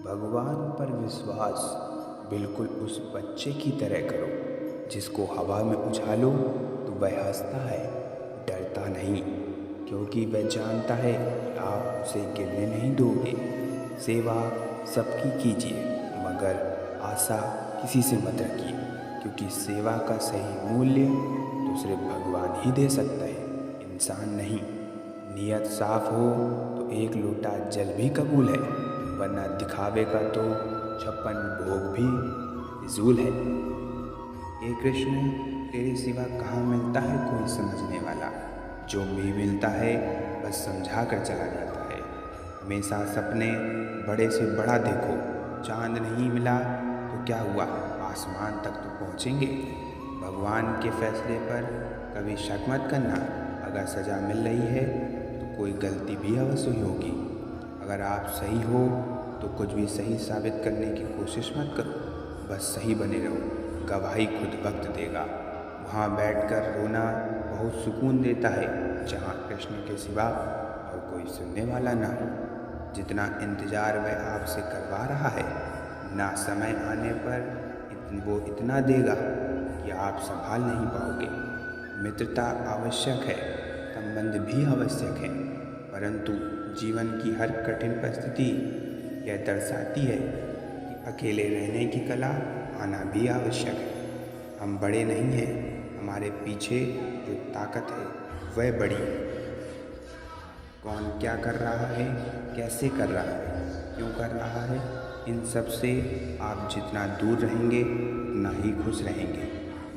भगवान पर विश्वास बिल्कुल उस बच्चे की तरह करो जिसको हवा में उछालो तो वह हंसता है, डरता नहीं, क्योंकि वह जानता है कि आप उसे गिरने नहीं दोगे। सेवा सबकी कीजिए, मगर आशा किसी से मत रखिए, क्योंकि सेवा का सही मूल्य तो सिर्फ भगवान ही दे सकता है, इंसान नहीं। नियत साफ हो तो एक लोटा जल भी कबूल है, वरना दिखावे का तो 56 भोग भी फिजूल है। हे कृष्ण, तेरे सिवा कहाँ मिलता है कोई समझने वाला, जो भी मिलता है बस समझा कर चला जाता है। हमेशा सपने बड़े से बड़ा देखो, चांद नहीं मिला तो क्या हुआ, आसमान तक तो पहुँचेंगे। भगवान के फैसले पर कभी शक मत करना, अगर सज़ा मिल रही है तो कोई गलती भी अवश्य हुई होगी। अगर आप सही हो तो कुछ भी सही साबित करने की कोशिश मत करो, बस सही बने रहो, गवाही खुद वक्त देगा। वहाँ बैठकर रोना बहुत सुकून देता है, जहाँ कृष्ण के सिवा और कोई सुनने वाला ना हो। जितना इंतज़ार वह आपसे करवा रहा है, ना समय आने पर वो इतना देगा कि आप संभाल नहीं पाओगे। मित्रता आवश्यक है, संबंध भी आवश्यक है, परंतु जीवन की हर कठिन परिस्थिति यह दर्शाती है कि अकेले रहने की कला आना भी आवश्यक है। हम बड़े नहीं हैं, हमारे पीछे जो ताकत है वह बड़ी है। कौन क्या कर रहा है, कैसे कर रहा है, क्यों कर रहा है, इन सब से आप जितना दूर रहेंगे उतना ही खुश रहेंगे।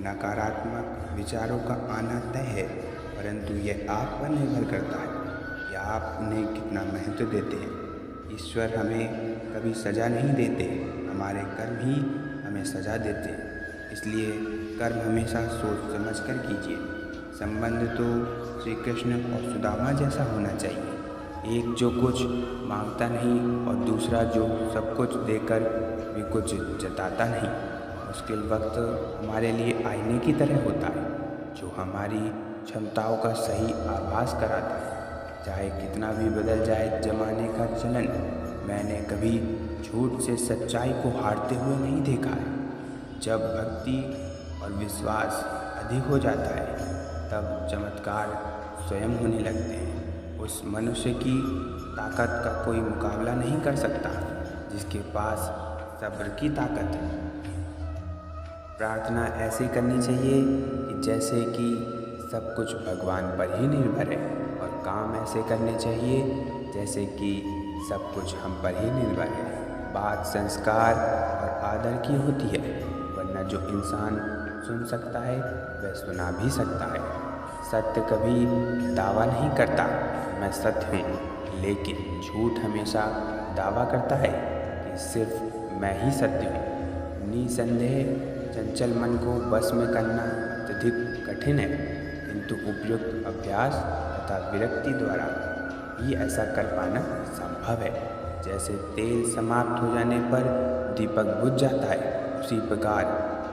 नकारात्मक विचारों का आना तय है, परंतु यह आप पर निर्भर करता है या आप उन्हें कितना महत्व देते हैं। ईश्वर हमें कभी सज़ा नहीं देते, हमारे कर्म ही हमें सज़ा देते हैं। इसलिए कर्म हमेशा सोच समझ कर कीजिए। संबंध तो श्री कृष्ण और सुदामा जैसा होना चाहिए, एक जो कुछ मांगता नहीं और दूसरा जो सब कुछ देकर भी कुछ जताता नहीं। मुश्किल वक्त हमारे लिए आईने की तरह होता है, जो हमारी क्षमताओं का सही आभास कराता है। चाहे कितना भी बदल जाए ज़माने का चलन, मैंने कभी झूठ से सच्चाई को हारते हुए नहीं देखा है। जब भक्ति और विश्वास अधिक हो जाता है, तब चमत्कार स्वयं होने लगते हैं। उस मनुष्य की ताकत का कोई मुकाबला नहीं कर सकता जिसके पास सब्र की ताकत है। प्रार्थना ऐसी करनी चाहिए कि जैसे कि सब कुछ भगवान पर ही निर्भर है, और काम ऐसे करने चाहिए जैसे कि सब कुछ हम पर ही निर्भर है। बात संस्कार और आदर की होती है, वरना जो इंसान सुन सकता है वह सुना भी सकता है। सत्य कभी दावा नहीं करता मैं सत्य हूँ, लेकिन झूठ हमेशा दावा करता है कि सिर्फ मैं ही सत्य हूँ। निसंदेह चंचल मन को बस में करना अत्यधिक कठिन है, किंतु उपयुक्त अभ्यास तथा विरक्ति द्वारा ही ऐसा कर पाना संभव है। जैसे तेल समाप्त हो जाने पर दीपक बुझ जाता है, उसी प्रकार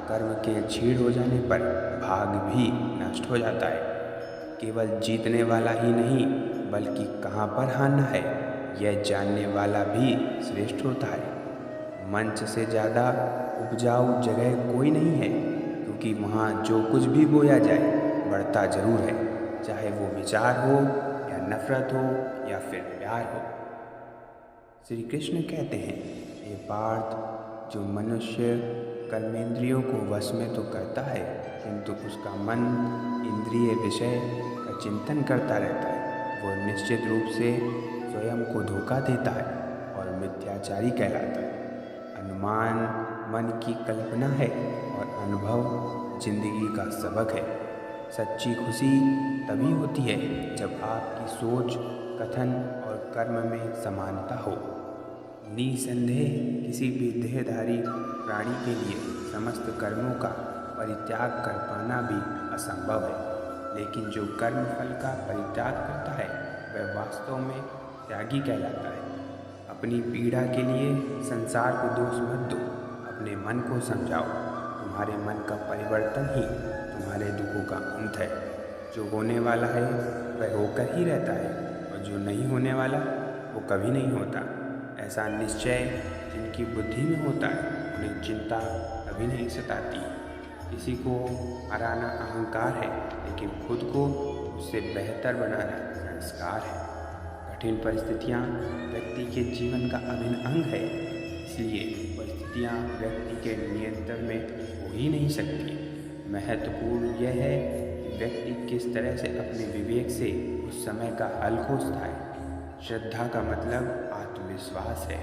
कर्म के क्षीण हो जाने पर भाग भी नष्ट हो जाता है। केवल जीतने वाला ही नहीं, बल्कि कहाँ पर हारना है यह जानने वाला भी श्रेष्ठ होता है। मंच से ज़्यादा उपजाऊ जगह कोई नहीं है, क्योंकि वहाँ जो कुछ भी बोया जाए बढ़ता जरूर है, चाहे वो विचार हो या नफरत हो या फिर प्यार हो। श्री कृष्ण कहते हैं, ये पार्थ, जो मनुष्य कर्मेंद्रियों को वश में तो करता है, किंतु उसका मन इंद्रिय विषय का चिंतन करता रहता है, वो निश्चित रूप से स्वयं को धोखा देता है और मिथ्याचारी कहलाता है। अनुमान मन की कल्पना है और अनुभव जिंदगी का सबक है। सच्ची खुशी तभी होती है जब आपकी सोच, कथन और कर्म में समानता हो। निसंदेह किसी भी देहधारी प्राणी के लिए समस्त कर्मों का परित्याग कर पाना भी असंभव है, लेकिन जो कर्म फल का परित्याग करता है वह वास्तव में त्यागी कहलाता है। अपनी पीड़ा के लिए संसार को दोष मत दो, अपने मन को समझाओ। तुम्हारे मन का परिवर्तन ही तुम्हारे दुखों का अंत है। जो होने वाला है वह होकर ही रहता है, और जो नहीं होने वाला वो कभी नहीं होता। ऐसा निश्चय जिनकी बुद्धि में होता है उन्हें चिंता कभी नहीं सताती। किसी को हराना अहंकार है, लेकिन खुद को उससे बेहतर बनाना संस्कार है। कठिन परिस्थितियाँ व्यक्ति के जीवन का अभिन्न अंग है, इसलिए परिस्थितियाँ व्यक्ति के नियंत्रण में हो ही नहीं सकती। महत्वपूर्ण यह है कि व्यक्ति किस तरह से अपने विवेक से उस समय का हल खोजता है। श्रद्धा का मतलब आत्मविश्वास है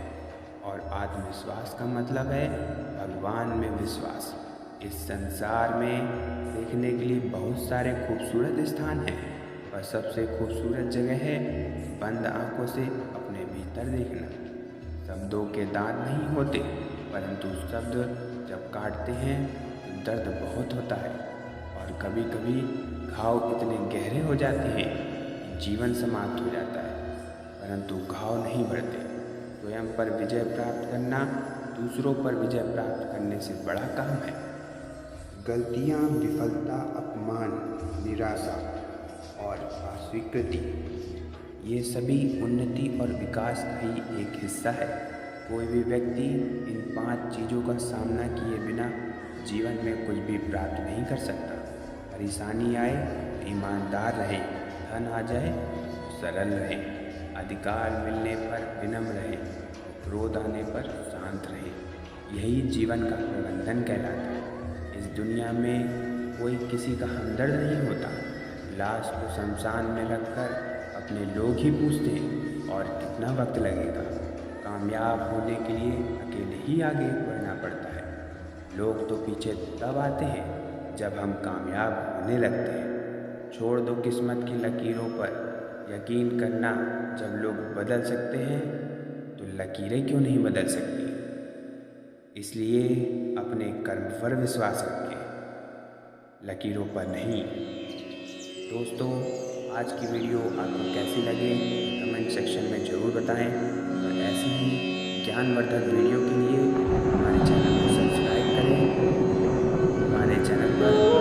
और आत्मविश्वास का मतलब है भगवान में विश्वास। इस संसार में देखने के लिए बहुत सारे खूबसूरत स्थान हैं, पर सबसे खूबसूरत जगह है बंद आंखों से अपने भीतर देखना। शब्दों के दांत नहीं होते, परंतु शब्द जब काटते हैं तो दर्द बहुत होता है और कभी कभी घाव इतने गहरे हो जाते हैं कि जीवन समाप्त हो जाता है, परंतु घाव नहीं बढ़ते। स्वयं पर विजय प्राप्त करना दूसरों पर विजय प्राप्त करने से बड़ा काम है। गलतियाँ, विफलता, अपमान, निराशा और अस्वीकृति, ये सभी उन्नति और विकास का ही एक हिस्सा है। कोई भी व्यक्ति इन 5 चीज़ों का सामना किए बिना जीवन में कुछ भी प्राप्त नहीं कर सकता। परेशानी आए तो ईमानदार रहें, धन आ जाए तो सरल रहें, अधिकार मिलने पर विनम्र रहें, क्रोध आने पर शांत रहें। यही जीवन का प्रबंधन कहलाता है। इस दुनिया में कोई किसी का हमदर्द नहीं होता। लाश को शमशान में रखकर अपने लोग ही पूछते हैं और कितना वक्त लगेगा। कामयाब होने के लिए अकेले ही आगे बढ़ना पड़ता है। लोग तो पीछे तब आते हैं जब हम कामयाब होने लगते हैं। छोड़ दो किस्मत की लकीरों पर यकीन करना। जब लोग बदल सकते हैं तो लकीरें क्यों नहीं बदल सकती। इसलिए अपने कर्म पर विश्वास रखें, लकीरों पर नहीं। दोस्तों, आज की वीडियो आपको कैसी लगे कमेंट सेक्शन में ज़रूर बताएं और ऐसी ही ज्ञानवर्धक वीडियो के लिए हमारे चैनल को सब्सक्राइब करें। हमारे चैनल पर